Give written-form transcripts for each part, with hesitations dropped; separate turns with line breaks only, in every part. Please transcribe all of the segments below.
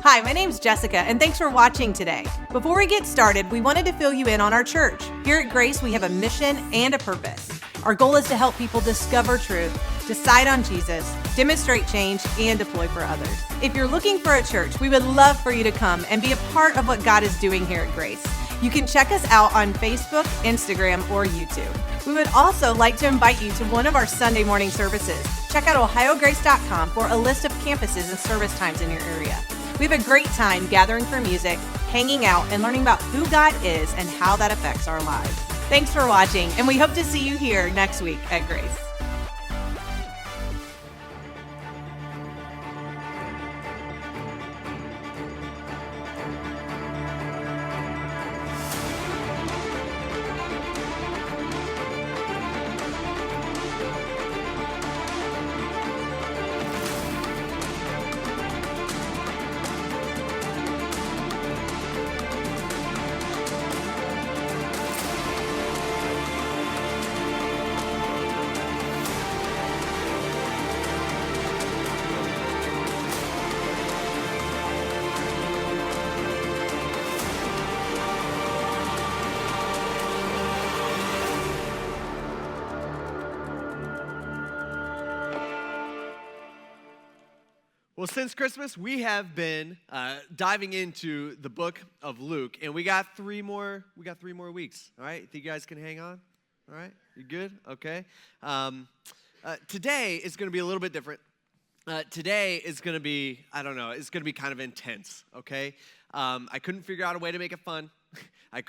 Hi, my name's Jessica, and thanks for watching today. Before we get started, we wanted to fill you in on our church. Here at Grace, we have a mission and a purpose. Our goal is to help people discover truth, decide on Jesus, demonstrate change, and deploy for others. If you're looking for a church, we would love for you to come and be a part of what God is doing here at Grace. You can check us out on Facebook, Instagram, or YouTube. We would also like to invite you to one of our Sunday morning services. Check out ohiograce.com for a list of campuses and service times in your area. We have a great time gathering for music, hanging out, and learning about who God is and how that affects our lives. Thanks for watching, and we hope to see you here next week at Grace.
Well, since Christmas, we have been diving into the book of Luke, and we got three more weeks. All right, think you guys can hang on? All right, you good? Okay. Today is going to be a little bit different. Today is going to be, it's going to be kind of intense. Okay. I couldn't figure out a way to make it fun. I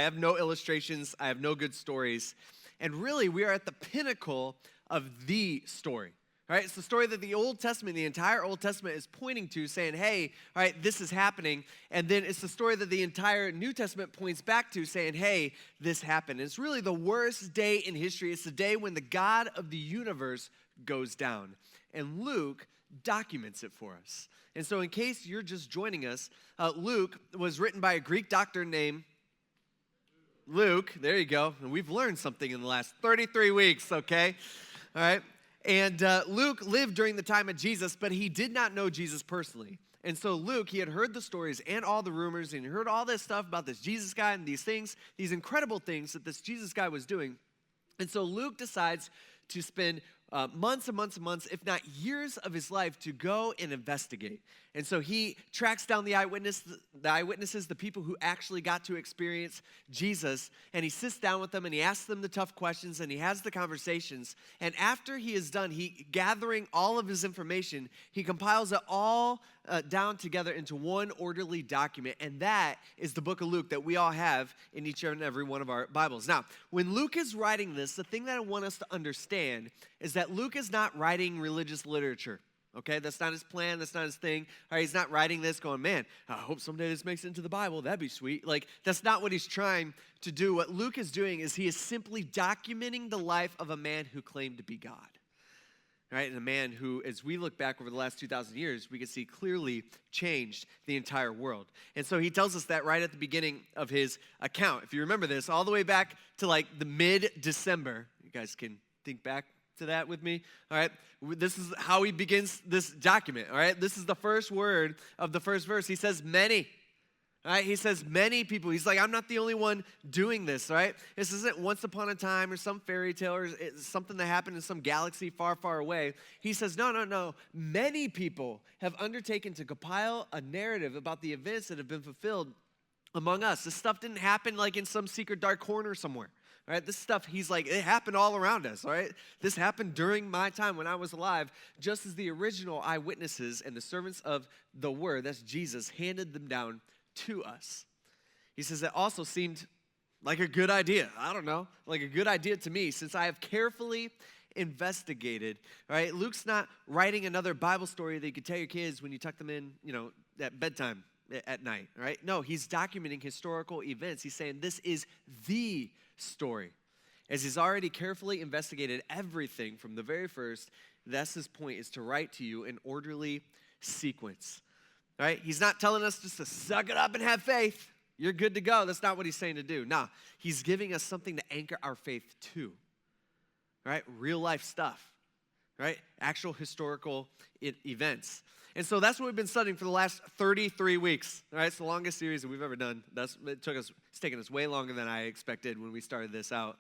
have no illustrations. I have no good stories, and really, we are at the pinnacle of the story. All right, it's the story that the Old Testament, the entire Old Testament is pointing to, saying, hey, all right, this is happening. And then it's the story that the entire New Testament points back to, saying, hey, this happened. And it's really the worst day in history. It's the day when the God of the universe goes down. And Luke documents it for us. And so in case you're just joining us, Luke was written by a Greek doctor named Luke. There you go. And we've learned something in the last 33 weeks, okay? All right. And Luke lived during the time of Jesus, but he did not know Jesus personally. And so Luke, he had heard the stories and all the rumors, and he heard all this stuff about this Jesus guy and these things, these incredible things that this Jesus guy was doing. And so Luke decides to spend months and months and months, if not years of his life to go and investigate. And so he tracks down the eyewitnesses, the people who actually got to experience Jesus, and he sits down with them and he asks them the tough questions and he has the conversations. And after he is done, he gathering all of his information, he compiles it all down together into one orderly document, and that is the book of Luke that we all have in each and every one of our Bibles. Now, when Luke is writing this, the thing that I want us to understand is that Luke is not writing religious literature. Okay, that's not his plan. That's not his thing. All right, he's not writing this going, man, I hope someday this makes it into the Bible. That'd be sweet. Like, that's not what he's trying to do. What Luke is doing is he is simply documenting the life of a man who claimed to be God. Right, and a man who, as we look back over the last 2,000 years, we can see clearly changed the entire world. And so he tells us that right at the beginning of his account. If you remember this, all the way back to like the mid-December, you guys can think back to that with me, all right? This is how he begins this document, all right? This is the first word of the first verse. He says, many, all right? He says, many people. He's like, I'm not the only one doing this, all right? This isn't once upon a time or some fairy tale or something that happened in some galaxy far, far away. He says, no. Many people have undertaken to compile a narrative about the events that have been fulfilled among us. This stuff didn't happen like in some secret dark corner somewhere. All right, this stuff, he's like, it happened all around us, all right? This happened during my time when I was alive, just as the original eyewitnesses and the servants of the word, that's Jesus, handed them down to us. He says it also seemed like a good idea. I don't know, like a good idea to me, since I have carefully investigated, all right? Luke's not writing another Bible story that you could tell your kids when you tuck them in, at bedtime at night, all right? No, he's documenting historical events. He's saying this is the story. As he's already carefully investigated everything from the very first, that's his point, is to write to you in orderly sequence. Right? He's not telling us just to suck it up and have faith. You're good to go. That's not what he's saying to do. No, he's giving us something to anchor our faith to. Right? Real life stuff. Right? Actual historical events. And so that's what we've been studying for the last 33 weeks. All right, it's the longest series that we've ever done. It's taken us way longer than I expected when we started this out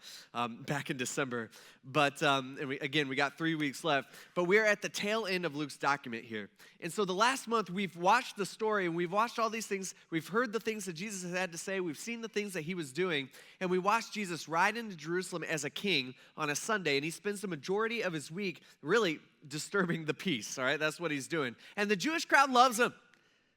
back in December. But we got 3 weeks left. But we're at the tail end of Luke's document here. And so the last month, we've watched the story, and we've watched all these things. We've heard the things that Jesus has had to say. We've seen the things that he was doing. And we watched Jesus ride into Jerusalem as a king on a Sunday. And he spends the majority of his week really disturbing the peace, all right? That's what he's doing. And the Jewish crowd loves him,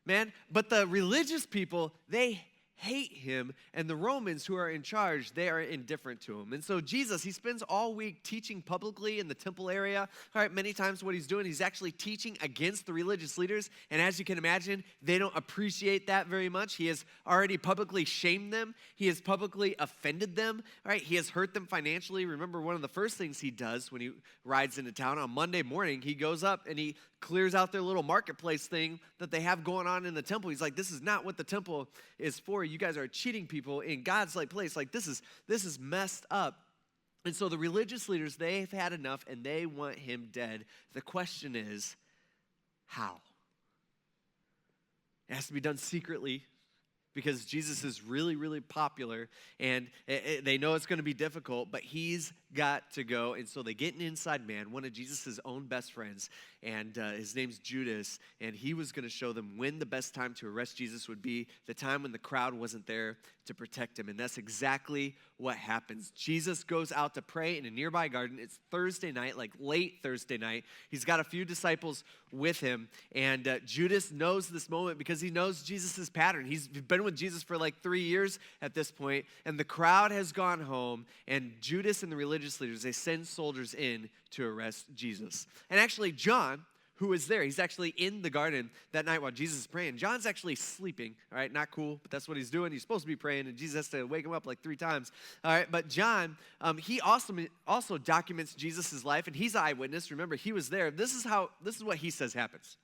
man. But the religious people, they hate him, and the Romans who are in charge, they are indifferent to him. And so Jesus, he spends all week teaching publicly in the temple area. All right, many times what he's doing, he's actually teaching against the religious leaders, and as you can imagine, they don't appreciate that very much. He has already publicly shamed them. He has publicly offended them. All right, he has hurt them financially. Remember, one of the first things he does when he rides into town on Monday morning, he goes up and he clears out their little marketplace thing that they have going on in the temple. He's like, this is not what the temple is for. You guys are cheating people in God's place. Like, this is messed up. And so the religious leaders, they've had enough and they want him dead. The question is, how? It has to be done secretly, because Jesus is really, really popular, and they know it's going to be difficult, but he's got to go. And so they get an inside man, one of Jesus' own best friends, and his name's Judas, and he was going to show them when the best time to arrest Jesus would be, the time when the crowd wasn't there to protect him. And that's exactly what happens. Jesus goes out to pray in a nearby garden. It's Thursday night, like late Thursday night. He's got a few disciples with him, and Judas knows this moment because he knows Jesus' pattern. He's been with Jesus for like 3 years at this point, and the crowd has gone home, and Judas and the religious leaders, they send soldiers in to arrest Jesus. And actually, John, who is there, he's actually in the garden that night while Jesus is praying. John's actually sleeping, all right, not cool, but that's what he's doing. He's supposed to be praying, and Jesus has to wake him up like 3 times, all right? But John, he also documents Jesus' life, and he's an eyewitness. Remember, he was there. This is what he says happens.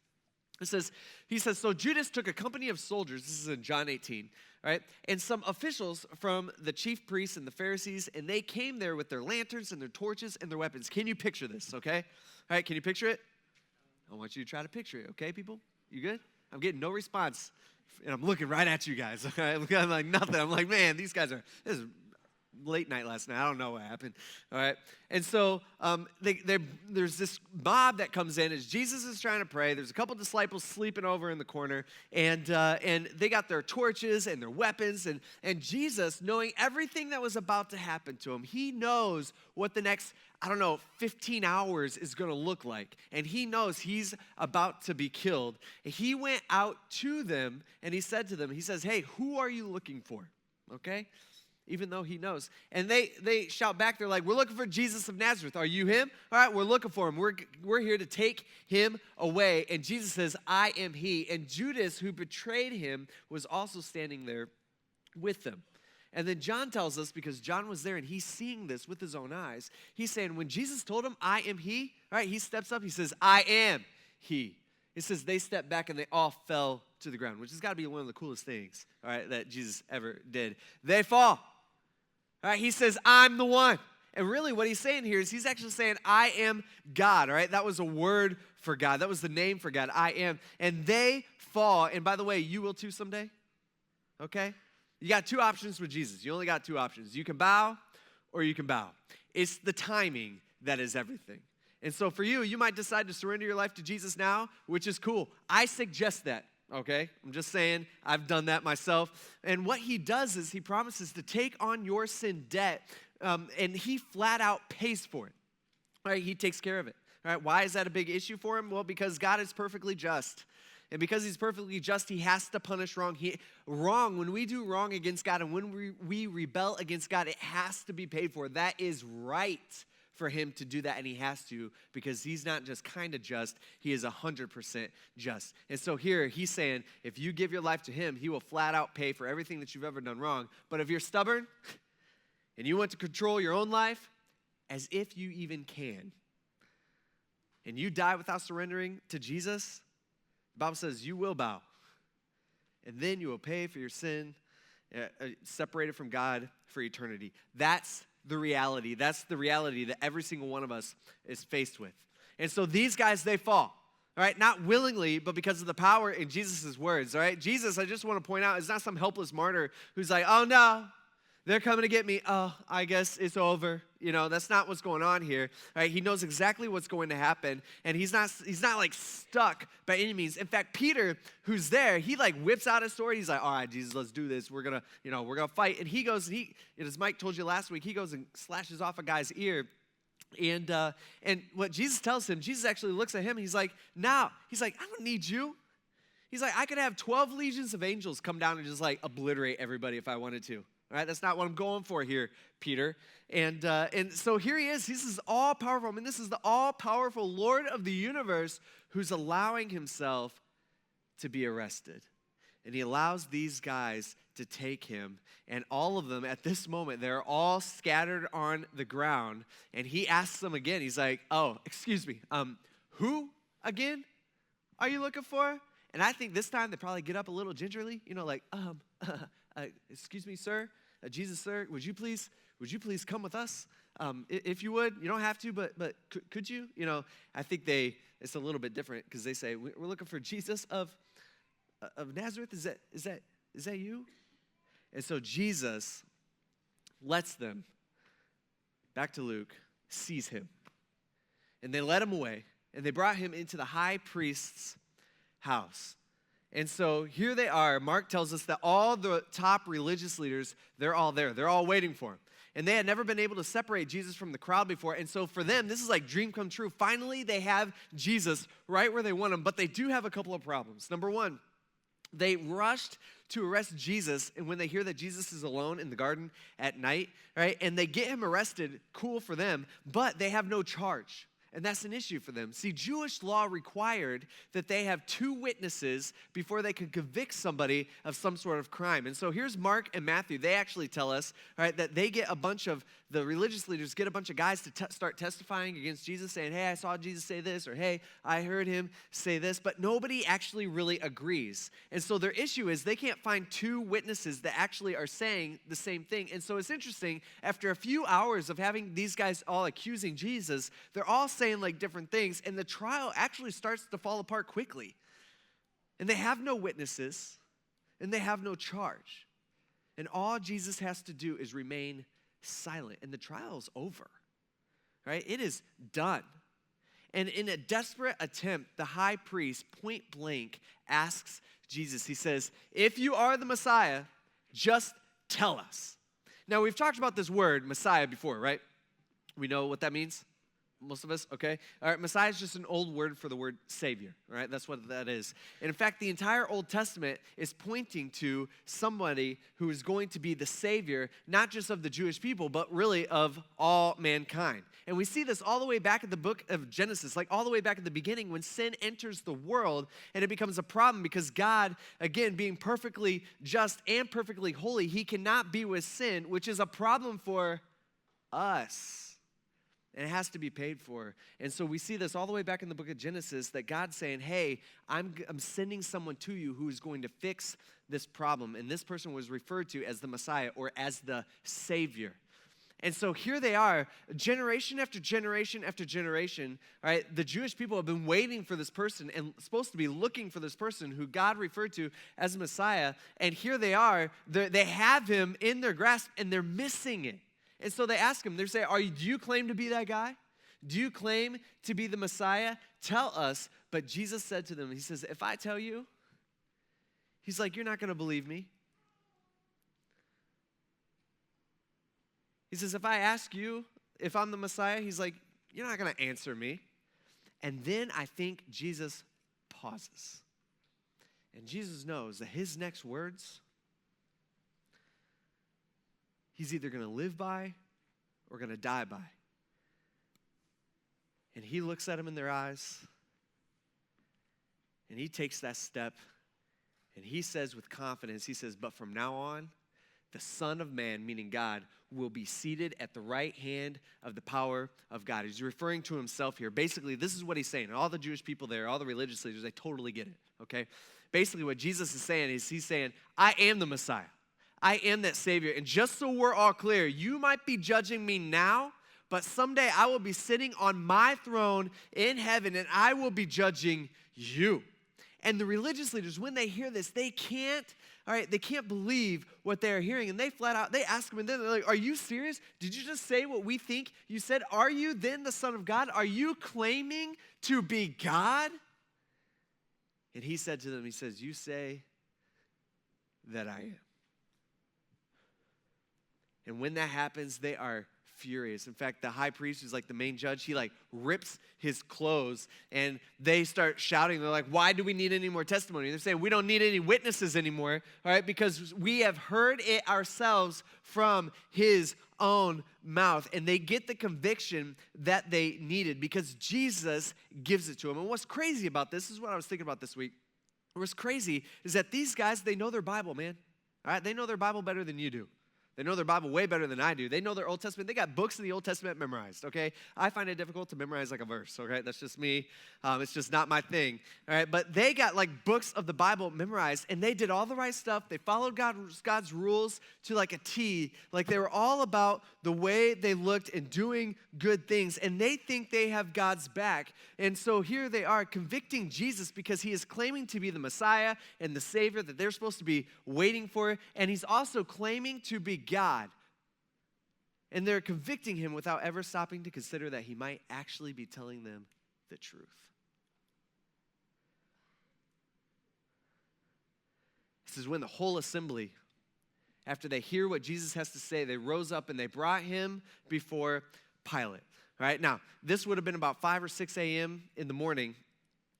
He says, so Judas took a company of soldiers, this is in John 18, right, and some officials from the chief priests and the Pharisees, and they came there with their lanterns and their torches and their weapons. Can you picture this, okay? All right, can you picture it? I want you to try to picture it, okay, people? You good? I'm getting no response, and I'm looking right at you guys, okay? I'm like nothing. I'm like, man, this is late night last night. I don't know what happened, all right? And so there's this mob that comes in as Jesus is trying to pray. There's a couple disciples sleeping over in the corner, and they got their torches and their weapons, and Jesus, knowing everything that was about to happen to him, he knows what the next 15 hours is going to look like. And he knows he's about to be killed. He went out to them, and he said to them, he says, hey, who are you looking for? Okay? Even though he knows. And they shout back, they're like, we're looking for Jesus of Nazareth. Are you him? All right, we're looking for him. We're here to take him away. And Jesus says, I am he. And Judas, who betrayed him, was also standing there with them. And then John tells us, because John was there and he's seeing this with his own eyes, he's saying, when Jesus told him, I am he, all right, he steps up, he says, I am he. It says they stepped back and they all fell to the ground, which has got to be one of the coolest things, all right, that Jesus ever did. They fall. All right, he says, I'm the one. And really what he's saying here is he's actually saying, I am God, all right? That was a word for God. That was the name for God, I am. And they fall. And by the way, you will too someday, okay? You got 2 options with Jesus. You only got 2 options. You can bow or you can bow. It's the timing that is everything. And so for you, you might decide to surrender your life to Jesus now, which is cool. I suggest that. Okay, I'm just saying, I've done that myself. And what he does is he promises to take on your sin debt, and he flat out pays for it. All right, he takes care of it. All right, why is that a big issue for him? Well, because God is perfectly just. And because he's perfectly just, he has to punish wrong. When we do wrong against God and when we rebel against God, it has to be paid for. That is right for him to do that, and he has to, because he's not just kind of just, he is 100% just. And so here he's saying, if you give your life to him, he will flat out pay for everything that you've ever done wrong. But if you're stubborn and you want to control your own life, as if you even can, and you die without surrendering to Jesus, the Bible says you will bow, and then you will pay for your sin, separated from God for eternity. That's the reality. That's the reality that every single one of us is faced with. And so these guys, they fall. All right, not willingly, but because of the power in Jesus' words, all right? Jesus, I just want to point out, is not some helpless martyr who's like, oh no, they're coming to get me. Oh, I guess it's over. That's not what's going on here. All right, he knows exactly what's going to happen, and he's not like stuck by any means. In fact, Peter, who's there, he like whips out his sword. He's like, all right, Jesus, let's do this. We're gonna fight. And he goes, as Mike told you last week, he goes and slashes off a guy's ear. And what Jesus tells him, Jesus actually looks at him. He's like, I don't need you. He's like, I could have 12 legions of angels come down and just like obliterate everybody if I wanted to. All right, that's not what I'm going for here, Peter. And so here he is. This is all powerful. I mean, this is the all powerful Lord of the universe who's allowing himself to be arrested. And he allows these guys to take him. And all of them at this moment, they're all scattered on the ground. And he asks them again. He's like, oh, excuse me. Who again are you looking for? And I think this time they probably get up a little gingerly. Excuse me, sir. Jesus, sir, would you please come with us? If you would. You don't have to, but could you? I think it's a little bit different because they say, we're looking for Jesus of Nazareth. Is that you? And so Jesus lets them, back to Luke, seize him. And they led him away, and they brought him into the high priest's house. And so here they are. Mark tells us that all the top religious leaders, they're all there. They're all waiting for him. And they had never been able to separate Jesus from the crowd before. And so for them, this is like dream come true. Finally, they have Jesus right where they want him. But they do have a couple of problems. Number one, they rushed to arrest Jesus, and when they hear that Jesus is alone in the garden at night, right, and they get him arrested, cool for them, but they have no charge. And that's an issue for them. See, Jewish law required that they have 2 witnesses before they could convict somebody of some sort of crime. And so here's Mark and Matthew. They actually tell us, right, that they get the religious leaders get a bunch of guys to start testifying against Jesus, saying, hey, I saw Jesus say this, or hey, I heard him say this, but nobody actually really agrees. And so their issue is they can't find 2 witnesses that actually are saying the same thing. And so it's interesting, after a few hours of having these guys all accusing Jesus, they're all saying like different things, and the trial actually starts to fall apart quickly. And they have no witnesses, and they have no charge. And all Jesus has to do is remain silent, and the trial's over, right? It is done. And in a desperate attempt, the high priest point blank asks Jesus, he says, if you are the Messiah, just tell us. Now, we've talked about this word, Messiah, before, right? We know what that means? Most of us, okay? All right, Messiah is just an old word for the word Savior, all right? That's what that is. And in fact, the entire Old Testament is pointing to somebody who is going to be the Savior, not just of the Jewish people, but really of all mankind. And we see this all the way back at the book of Genesis, like all the way back at the beginning when sin enters the world and it becomes a problem because God, again, being perfectly just and perfectly holy, he cannot be with sin, which is a problem for us. And it has to be paid for. And so we see this all the way back in the book of Genesis, that God's saying, hey, I'm sending someone to you who is going to fix this problem. And this person was referred to as the Messiah or as the Savior. And so here they are, generation after generation after generation, right? The Jewish people have been waiting for this person and supposed to be looking for this person who God referred to as Messiah. And here they are, they have him in their grasp and they're missing it. And so they ask him, they say, do you claim to be that guy? Do you claim to be the Messiah? Tell us. But Jesus said to them, he says, if I tell you, he's like, you're not going to believe me. He says, if I ask you if I'm the Messiah, he's like, you're not going to answer me. And then I think Jesus pauses. And Jesus knows that his next words, he's either going to live by or going to die by. And he looks at them in their eyes, and he takes that step, and he says with confidence, he says, but from now on, the Son of Man, meaning God, will be seated at the right hand of the power of God. He's referring to himself here. Basically, this is what he's saying. And all the Jewish people there, all the religious leaders, they totally get it, okay? Basically, what Jesus is saying is he's saying, I am the Messiah. I am that Savior. And just so we're all clear, you might be judging me now, but someday I will be sitting on my throne in heaven, and I will be judging you. And the religious leaders, when they hear this, they can't believe what they're hearing. And they flat out, they ask him, and then they're like, are you serious? Did you just say what we think you said? Are you then the Son of God? Are you claiming to be God? And he said to them, he says, you say that I am. And when that happens, they are furious. In fact, the high priest, who's like the main judge, he like rips his clothes, and they start shouting. They're like, why do we need any more testimony? They're saying, we don't need any witnesses anymore, all right, because we have heard it ourselves from his own mouth. And they get the conviction that they needed because Jesus gives it to them. And what's crazy about this is what I was thinking about this week. What's crazy is that these guys, they know their Bible, man. All right, they know their Bible better than you do. They know their Bible way better than I do. They know their Old Testament. They got books of the Old Testament memorized, okay? I find it difficult to memorize like a verse, okay? That's just me. It's just not my thing, all right? But they got like books of the Bible memorized, and they did all the right stuff. They followed God's rules to like a T. Like they were all about the way they looked and doing good things, and they think they have God's back. And so here they are convicting Jesus because he is claiming to be the Messiah and the Savior that they're supposed to be waiting for, and he's also claiming to be God. And they're convicting him without ever stopping to consider that he might actually be telling them the truth. This is when the whole assembly, after they hear what Jesus has to say, they rose up and they brought him before Pilate. All right, now, this would have been about 5 or 6 a.m. in the morning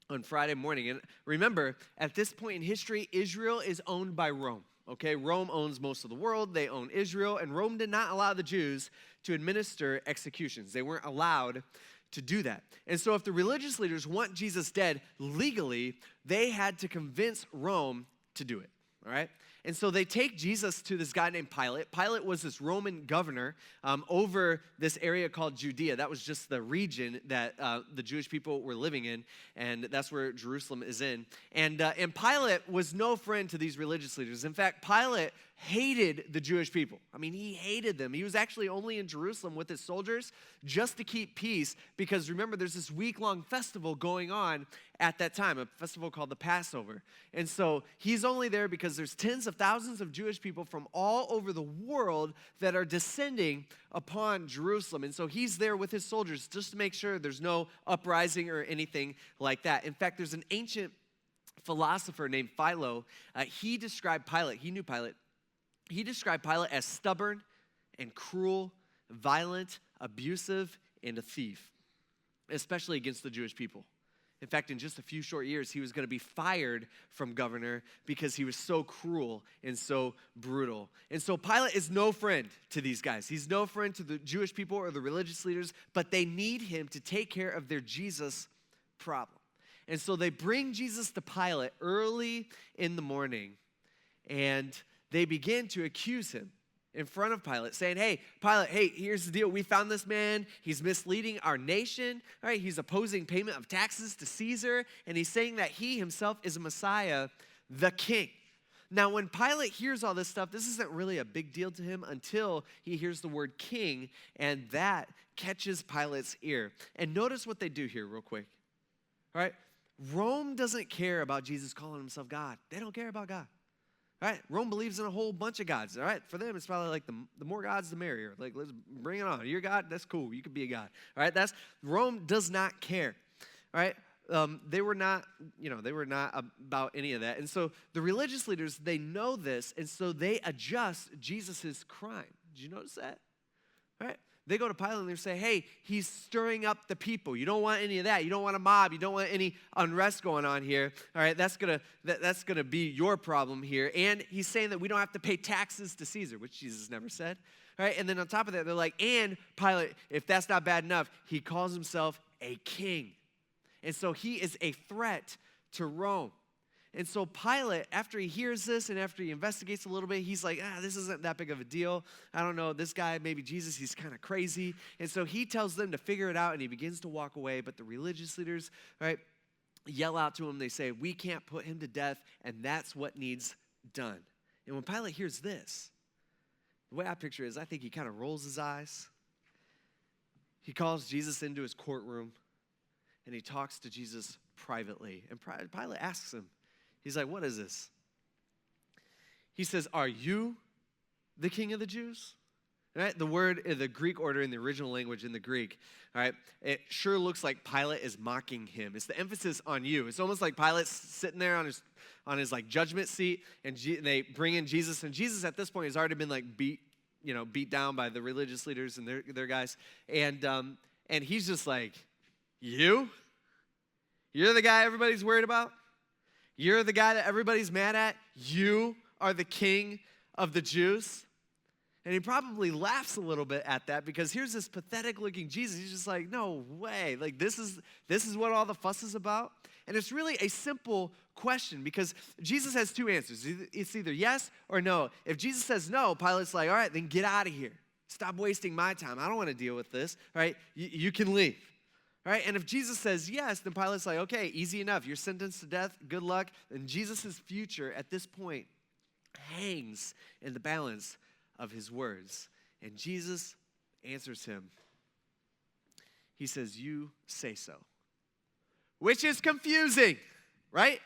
on Friday morning. And remember, at this point in history, Israel is owned by Rome. Okay, Rome owns most of the world. They own Israel, and Rome did not allow the Jews to administer executions. They weren't allowed to do that. And so if the religious leaders want Jesus dead legally, they had to convince Rome to do it, all right? And so they take Jesus to this guy named Pilate. Pilate was this Roman governor over this area called Judea. That was just the region that the Jewish people were living in, and that's where Jerusalem is in. And Pilate was no friend to these religious leaders. In fact, Pilate hated the Jewish people. I mean, he hated them. He was actually only in Jerusalem with his soldiers just to keep peace because, remember, there's this week-long festival going on at that time, a festival called the Passover. And so he's only there because there's tens of thousands of Jewish people from all over the world that are descending upon Jerusalem. And so he's there with his soldiers just to make sure there's no uprising or anything like that. In fact, there's an ancient philosopher named Philo. He described Pilate. He knew Pilate. He described Pilate as stubborn and cruel, violent, abusive, and a thief, especially against the Jewish people. In fact, in just a few short years, he was going to be fired from governor because he was so cruel and so brutal. And so Pilate is no friend to these guys. He's no friend to the Jewish people or the religious leaders, but they need him to take care of their Jesus problem. And so they bring Jesus to Pilate early in the morning, and they begin to accuse him in front of Pilate, saying, hey, Pilate, hey, here's the deal. We found this man. He's misleading our nation. All right, he's opposing payment of taxes to Caesar, and he's saying that he himself is a Messiah, the king. Now, when Pilate hears all this stuff, this isn't really a big deal to him until he hears the word king, and that catches Pilate's ear. And notice what they do here real quick. All right, Rome doesn't care about Jesus calling himself God. They don't care about God. All right, Rome believes in a whole bunch of gods. All right, for them, it's probably like the more gods, the merrier. Like, let's bring it on. You're God, that's cool. You could be a god. All right, Rome does not care. All right, they were not about any of that. And so the religious leaders, they know this, and so they adjust Jesus' crime. Did you notice that? All right. They go to Pilate and they say, hey, he's stirring up the people. You don't want any of that. You don't want a mob. You don't want any unrest going on here. All right, that's gonna be your problem here. And he's saying that we don't have to pay taxes to Caesar, which Jesus never said. All right, and then on top of that, they're like, and Pilate, if that's not bad enough, he calls himself a king. And so he is a threat to Rome. And so Pilate, after he hears this and after he investigates a little bit, he's like, this isn't that big of a deal. I don't know, this guy, maybe Jesus, he's kind of crazy. And so he tells them to figure it out, and he begins to walk away. But the religious leaders, right, yell out to him. They say, we can't put him to death, and that's what needs done. And when Pilate hears this, the way I picture it is I think he kind of rolls his eyes. he calls Jesus into his courtroom, and he talks to Jesus privately. And Pilate asks him, he's like, what is this? He says, are you the king of the Jews? Right? The word, the Greek order in the original language in the Greek, all right, it sure looks like Pilate is mocking him. It's the emphasis on you. It's almost like Pilate's sitting there on his like judgment seat, and they bring in Jesus, and Jesus at this point has already been like beat down by the religious leaders and their guys, and he's just like, you're the guy everybody's worried about? You're the guy that everybody's mad at? You are the king of the Jews? And he probably laughs a little bit at that, because here's this pathetic looking Jesus. He's just like, no way. Like, this is what all the fuss is about? And it's really a simple question, because Jesus has two answers. It's either yes or no. If Jesus says no, Pilate's like, all right, then get out of here. Stop wasting my time. I don't want to deal with this. All right, you can leave. All right, and if Jesus says yes, then Pilate's like, okay, easy enough. You're sentenced to death. Good luck. And Jesus' future at this point hangs in the balance of his words. And Jesus answers him. He says, you say so. Which is confusing, right?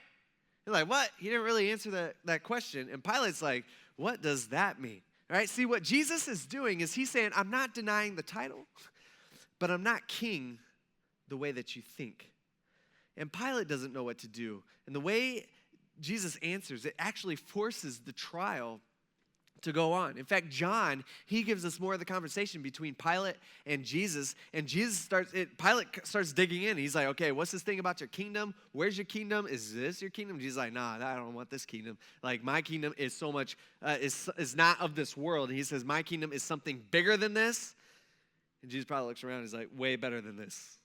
You're like, what? He didn't really answer that question. And Pilate's like, what does that mean? All right, see, what Jesus is doing is he's saying, I'm not denying the title, but I'm not king the way that you think. And Pilate doesn't know what to do. And the way Jesus answers, it actually forces the trial to go on. In fact, John, he gives us more of the conversation between Pilate and Jesus. And Pilate starts digging in. He's like, okay, what's this thing about your kingdom? Where's your kingdom? Is this your kingdom? Jesus is like, nah, I don't want this kingdom. Like, my kingdom is so much, is not of this world. And he says, my kingdom is something bigger than this. And Jesus probably looks around and he's like, way better than this.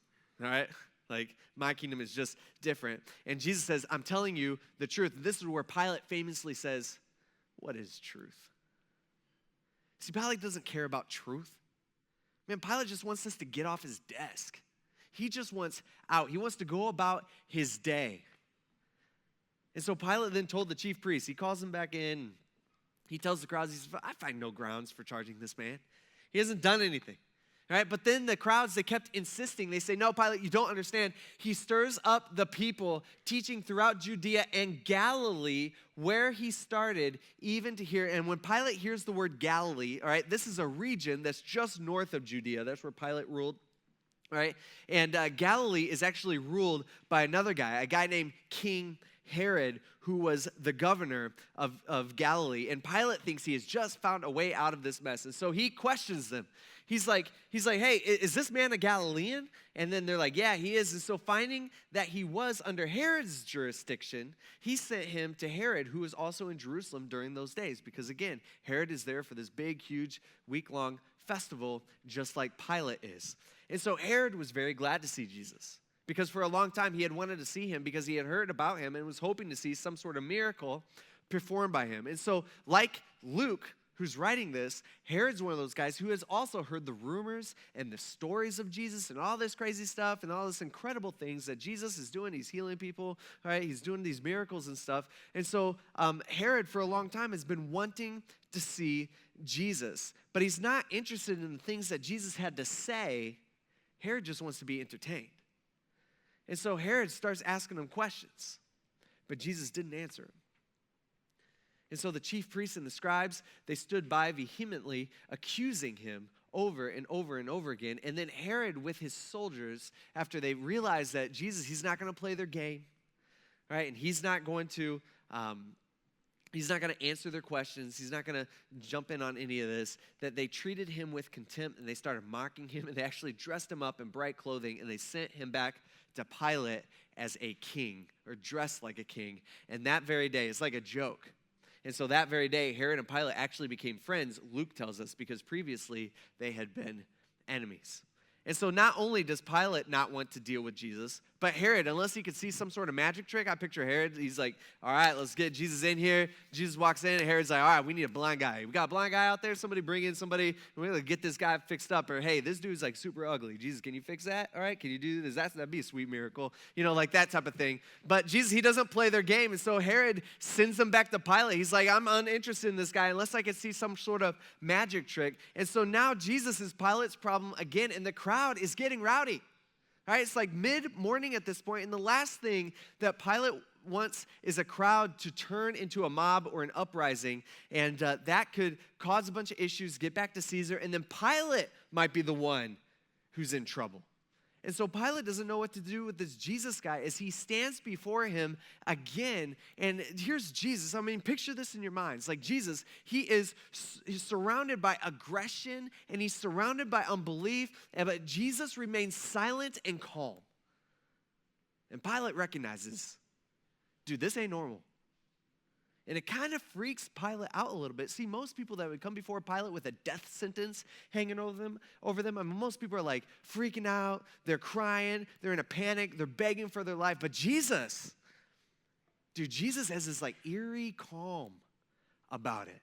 All right? Like, my kingdom is just different. And Jesus says, I'm telling you the truth. This is where Pilate famously says, what is truth? See, Pilate doesn't care about truth. Man, Pilate just wants us to get off his desk. He just wants out. He wants to go about his day. And so Pilate then told the chief priest, he calls him back in. He tells the crowds, he says, I find no grounds for charging this man. He hasn't done anything. All right, but then the crowds, they kept insisting. They say, no, Pilate, you don't understand. He stirs up the people, teaching throughout Judea and Galilee, where he started, even to here. And when Pilate hears the word Galilee, all right, this is a region that's just north of Judea. That's where Pilate ruled. All right, and Galilee is actually ruled by another guy, a guy named King Herod, who was the governor of Galilee. And Pilate thinks he has just found a way out of this mess. And so he questions them. He's like, hey, is this man a Galilean? And then they're like, yeah, he is. And so finding that he was under Herod's jurisdiction, he sent him to Herod, who was also in Jerusalem during those days. Because again, Herod is there for this big, huge, week-long festival, just like Pilate is. And so Herod was very glad to see Jesus, because for a long time he had wanted to see him because he had heard about him and was hoping to see some sort of miracle performed by him. And so, like Luke, who's writing this, Herod's one of those guys who has also heard the rumors and the stories of Jesus and all this crazy stuff and all this incredible things that Jesus is doing. He's healing people, all right? He's doing these miracles and stuff. And so Herod, for a long time, has been wanting to see Jesus, but he's not interested in the things that Jesus had to say. Herod just wants to be entertained. And so Herod starts asking him questions, but Jesus didn't answer him. And so the chief priests and the scribes, they stood by vehemently, accusing him over and over and over again. And then Herod with his soldiers, after they realized that Jesus, he's not going to play their game, right? And he's not going to answer their questions. He's not going to jump in on any of this. That they treated him with contempt, and they started mocking him, and they actually dressed him up in bright clothing, and they sent him back to Pilate as a king, or dressed like a king. And that very day, it's like a joke. And so that very day, Herod and Pilate actually became friends, Luke tells us, because previously they had been enemies. And so not only does Pilate not want to deal with Jesus, But Herod, unless he could see some sort of magic trick, I picture Herod, he's like, all right, let's get Jesus in here. Jesus walks in, and Herod's like, all right, we need a blind guy. We got a blind guy out there? Somebody bring in somebody. We're going to get this guy fixed up. Or, hey, this dude's like super ugly. Jesus, can you fix that? All right, can you do this? That'd be a sweet miracle. Like that type of thing. But Jesus, he doesn't play their game. And so Herod sends them back to Pilate. He's like, I'm uninterested in this guy unless I can see some sort of magic trick. And so now Jesus is Pilate's problem again, and the crowd is getting rowdy. All right, it's like mid-morning at this point, and the last thing that Pilate wants is a crowd to turn into a mob or an uprising, and that could cause a bunch of issues, get back to Caesar, and then Pilate might be the one who's in trouble. And so Pilate doesn't know what to do with this Jesus guy as he stands before him again. And here's Jesus. I mean, picture this in your mind. It's like Jesus, he's surrounded by aggression and he's surrounded by unbelief, but Jesus remains silent and calm. And Pilate recognizes, dude, this ain't normal. And it kind of freaks Pilate out a little bit. See, most people that would come before Pilate with a death sentence hanging over them, I mean, most people are like freaking out, they're crying, they're in a panic, they're begging for their life. But Jesus, dude, Jesus has this like eerie calm about it.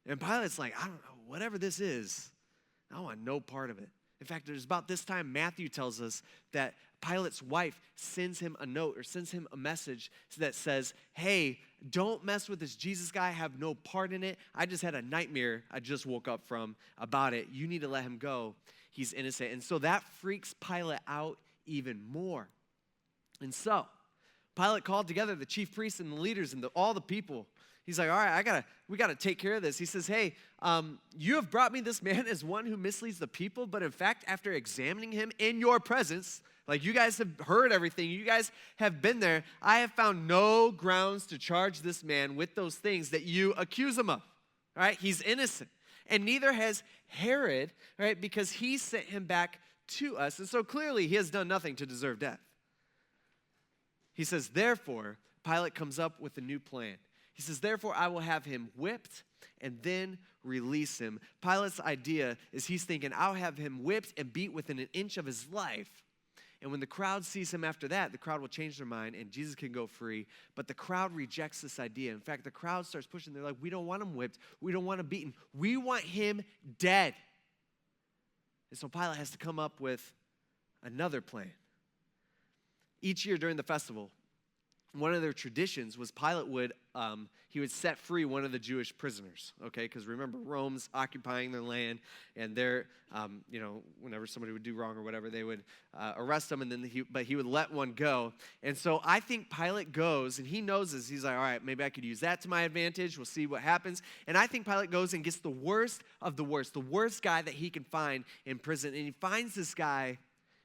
And Pilate's like, I don't know, whatever this is, I want no part of it. In fact, there's about this time Matthew tells us that Pilate's wife sends him a note or sends him a message that says, hey, don't mess with this Jesus guy. I have no part in it. I just had a nightmare I just woke up from about it. You need to let him go. He's innocent. And so that freaks Pilate out even more. And so Pilate called together the chief priests and the leaders and all the people. He's like, all right, we got to take care of this. He says, hey, you have brought me this man as one who misleads the people, but in fact, after examining him in your presence, like you guys have heard everything, you guys have been there, I have found no grounds to charge this man with those things that you accuse him of, right? He's innocent. And neither has Herod, right, because he sent him back to us. And so clearly he has done nothing to deserve death. He says, therefore, Pilate comes up with a new plan. He says, therefore, I will have him whipped and then release him. Pilate's idea is he's thinking, I'll have him whipped and beat within an inch of his life. And when the crowd sees him after that, the crowd will change their mind and Jesus can go free. But the crowd rejects this idea. In fact, the crowd starts pushing. They're like, we don't want him whipped. We don't want him beaten. We want him dead. And so Pilate has to come up with another plan. Each year during the festival, one of their traditions was Pilate would set free one of the Jewish prisoners, okay? Because remember, Rome's occupying their land, and they're, whenever somebody would do wrong or whatever, they would arrest them, and then he would let one go. And so I think Pilate goes, and he knows this. He's like, all right, maybe I could use that to my advantage. We'll see what happens. And I think Pilate goes and gets the worst of the worst guy that he can find in prison, and he finds this guy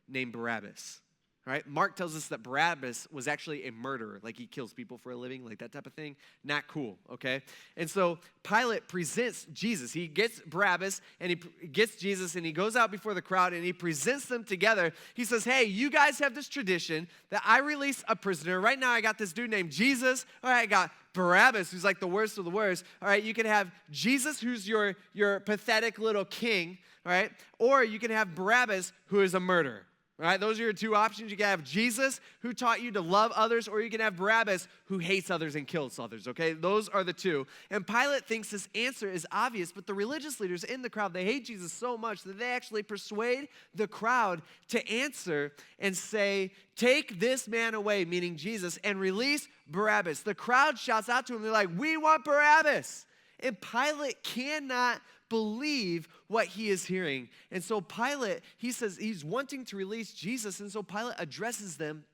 named Barabas. Right? Mark tells us that Barabas was actually a murderer, like he kills people for a living, like that type of thing. Not cool, okay? And so Pilate presents Jesus. He gets Barabas and he gets Jesus and he goes out before the crowd and he presents them together. He says, hey, you guys have this tradition that I release a prisoner. Right now I got this dude named Jesus. All right, I got Barabas, who's like the worst of the worst. All right, you can have Jesus, who's your pathetic little king, all right? Or you can have Barabas, who is a murderer. All right, those are your two options. You can have Jesus, who taught you to love others, or you can have Barabas, who hates others and kills others, okay? Those are the two. And Pilate thinks this answer is obvious, but the religious leaders in the crowd, they hate Jesus so much that they actually persuade the crowd to answer and say, take this man away, meaning Jesus, and release Barabbas. The crowd shouts out to him, they're like, we want Barabbas. And Pilate cannot believe what he is hearing. And so Pilate, he says he's wanting to release Jesus, and so Pilate addresses them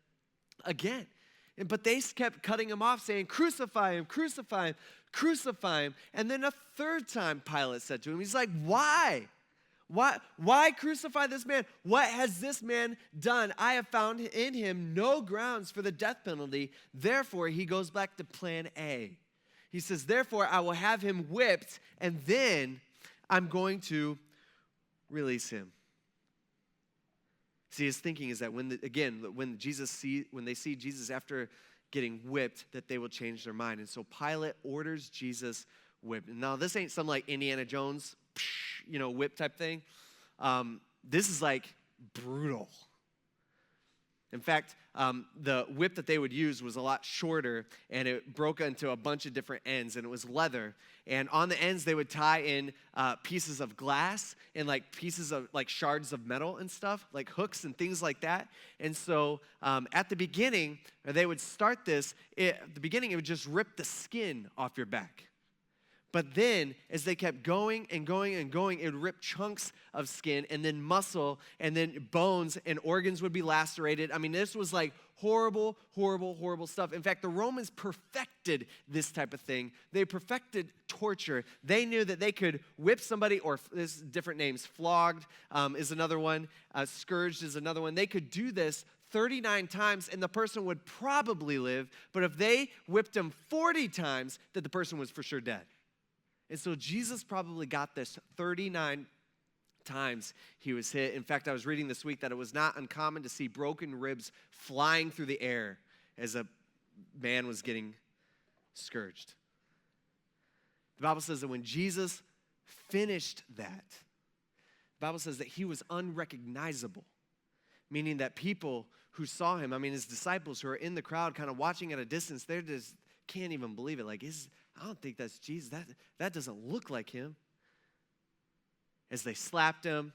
again. But they kept cutting him off, saying, crucify him, crucify him, crucify him. And then a third time Pilate said to him, he's like, why? Why crucify this man? What has this man done? I have found in him no grounds for the death penalty. Therefore, he goes back to plan A. He says, therefore, I will have him whipped, and then I'm going to release him. See, his thinking is that when they see Jesus after getting whipped, that they will change their mind. And so Pilate orders Jesus whipped. Now, this ain't some like Indiana Jones, whip type thing. This is like brutal. In fact, the whip that they would use was a lot shorter, and it broke into a bunch of different ends, and it was leather. And on the ends, they would tie in pieces of glass and like pieces of like shards of metal and stuff, like hooks and things like that. And so at the beginning, or they would start this, at the beginning, it would just rip the skin off your back. But then, as they kept going and going and going, it would rip chunks of skin and then muscle and then bones and organs would be lacerated. I mean, this was like horrible, horrible, horrible stuff. In fact, the Romans perfected this type of thing. They perfected torture. They knew that they could whip somebody, or there's different names. Flogged is another one. Scourged is another one. They could do this 39 times and the person would probably live. But if they whipped him 40 times, that the person was for sure dead. And so Jesus probably got this 39 times he was hit. In fact, I was reading this week that it was not uncommon to see broken ribs flying through the air as a man was getting scourged. The Bible says that when Jesus finished that, the Bible says that he was unrecognizable, meaning that people who saw him, I mean, his disciples who are in the crowd kind of watching at a distance, they just can't even believe it. Like, I don't think that's Jesus. That doesn't look like him. As they slapped him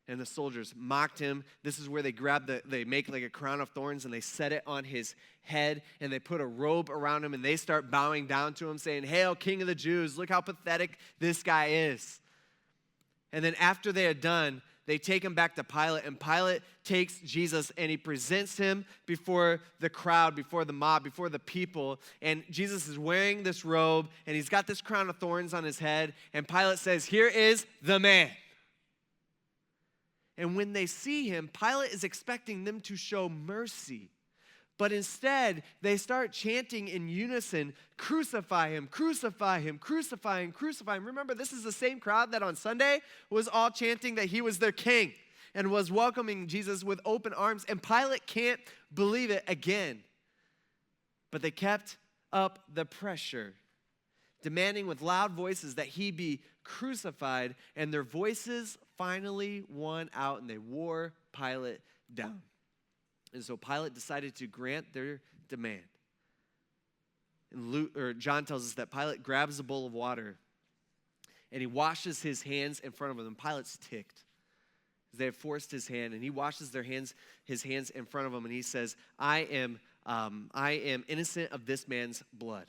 and the soldiers mocked him, this is where they make like a crown of thorns and they set it on his head and they put a robe around him and they start bowing down to him saying, "Hail, King of the Jews, look how pathetic this guy is." And then after they had done, they take him back to Pilate, and Pilate takes Jesus and he presents him before the crowd, before the mob, before the people. And Jesus is wearing this robe, and he's got this crown of thorns on his head. And Pilate says, "Here is the man." And when they see him, Pilate is expecting them to show mercy. But instead, they start chanting in unison, "Crucify him, crucify him, crucify him, crucify him." Remember, this is the same crowd that on Sunday was all chanting that he was their king and was welcoming Jesus with open arms. And Pilate can't believe it again. But they kept up the pressure, demanding with loud voices that he be crucified. And their voices finally won out, and they wore Pilate down. And so Pilate decided to grant their demand. And John tells us that Pilate grabs a bowl of water and he washes his hands in front of them. And Pilate's ticked. They have forced his hand, and he washes his hands in front of them, and he says, I am innocent of this man's blood.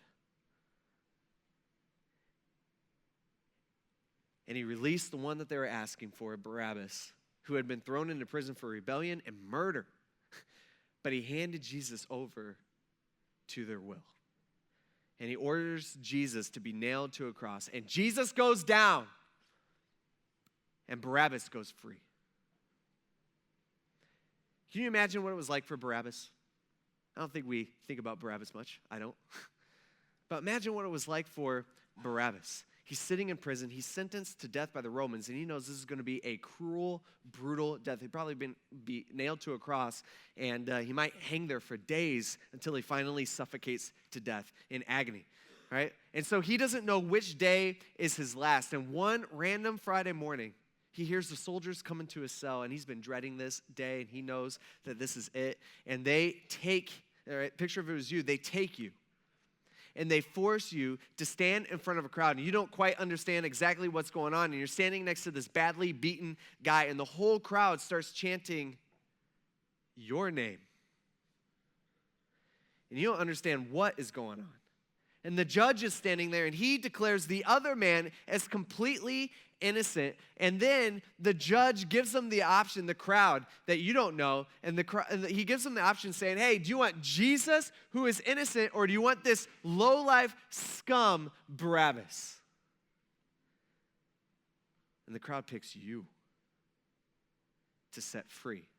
And he released the one that they were asking for, Barabas, who had been thrown into prison for rebellion and murder. But he handed Jesus over to their will. And he orders Jesus to be nailed to a cross. And Jesus goes down. And Barabas goes free. Can you imagine what it was like for Barabas? I don't think we think about Barabas much. I don't. But imagine what it was like for Barabas. He's sitting in prison. He's sentenced to death by the Romans, and he knows this is going to be a cruel, brutal death. He'd probably be nailed to a cross, and he might hang there for days until he finally suffocates to death in agony, right? And so he doesn't know which day is his last. And one random Friday morning, he hears the soldiers come into his cell, and he's been dreading this day, and he knows that this is it. And they take, all right, picture if it was you, they take you. And they force you to stand in front of a crowd, and you don't quite understand exactly what's going on, and you're standing next to this badly beaten guy, and the whole crowd starts chanting your name. And you don't understand what is going on. And the judge is standing there, and he declares the other man as completely innocent. And then the judge gives them the option, the crowd that you don't know, and he gives them the option saying, "Hey, do you want Jesus who is innocent, or do you want this low-life scum Barabas?" And the crowd picks you to set free.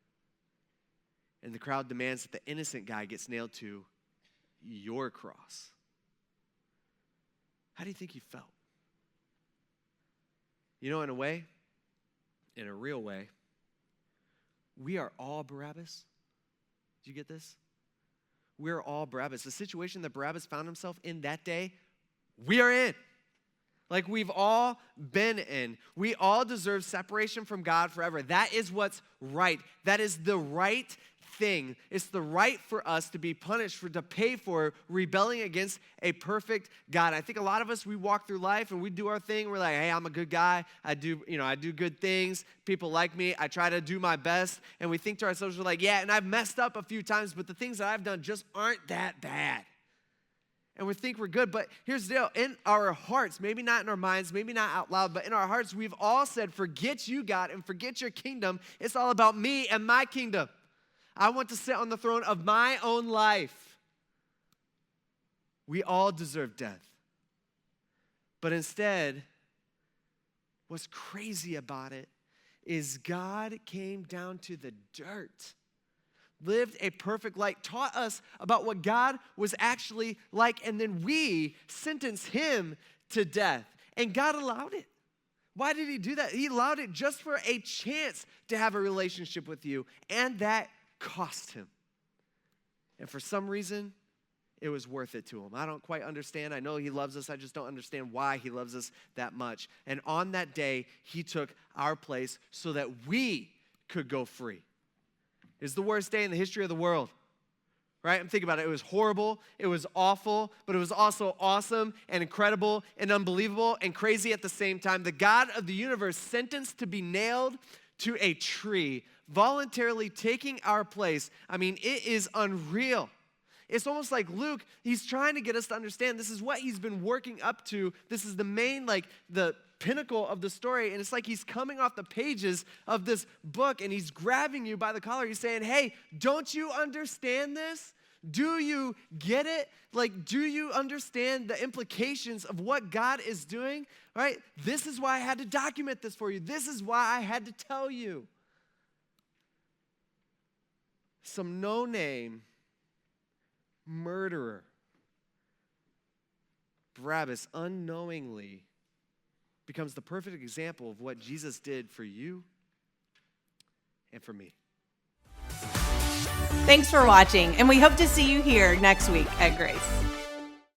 And the crowd demands that the innocent guy gets nailed to your cross. How do you think he felt? You know, in a real way, we are all Barabas. Did you get this? We're all Barabas. The situation that Barabas found himself in that day, we are in. Like we've all been in. We all deserve separation from God forever. That is what's right. That is the right thing. It's the right for us to be punished, to pay for rebelling against a perfect God. I think a lot of us, we walk through life and we do our thing. We're like, hey, I'm a good guy. I do good things. People like me. I try to do my best. And we think to ourselves, we're like, yeah, and I've messed up a few times, but the things that I've done just aren't that bad. And we think we're good, but here's the deal. In our hearts, maybe not in our minds, maybe not out loud, but in our hearts, we've all said, forget you, God, and forget your kingdom. It's all about me and my kingdom. I want to sit on the throne of my own life. We all deserve death. But instead, what's crazy about it is God came down to the dirt, lived a perfect life, taught us about what God was actually like, and then we sentenced him to death. And God allowed it. Why did he do that? He allowed it just for a chance to have a relationship with you, and that cost him. And for some reason, it was worth it to him. I don't quite understand. I know he loves us. I just don't understand why he loves us that much. And on that day, he took our place so that we could go free. It's the worst day in the history of the world, right? I'm thinking about it. It was horrible. It was awful, but it was also awesome and incredible and unbelievable and crazy at the same time. The God of the universe sentenced to be nailed to a tree, voluntarily taking our place. I mean, it is unreal. It's almost like Luke, he's trying to get us to understand this is what he's been working up to. This is the main, the pinnacle of the story, and it's like he's coming off the pages of this book, and he's grabbing you by the collar. He's saying, hey, don't you understand this? Do you get it? Do you understand the implications of what God is doing? All right? This is why I had to document this for you. This is why I had to tell you. Some no-name murderer, Barabas, unknowingly becomes the perfect example of what Jesus did for you and for me.
Thanks for watching, and we hope to see you here next week at Grace.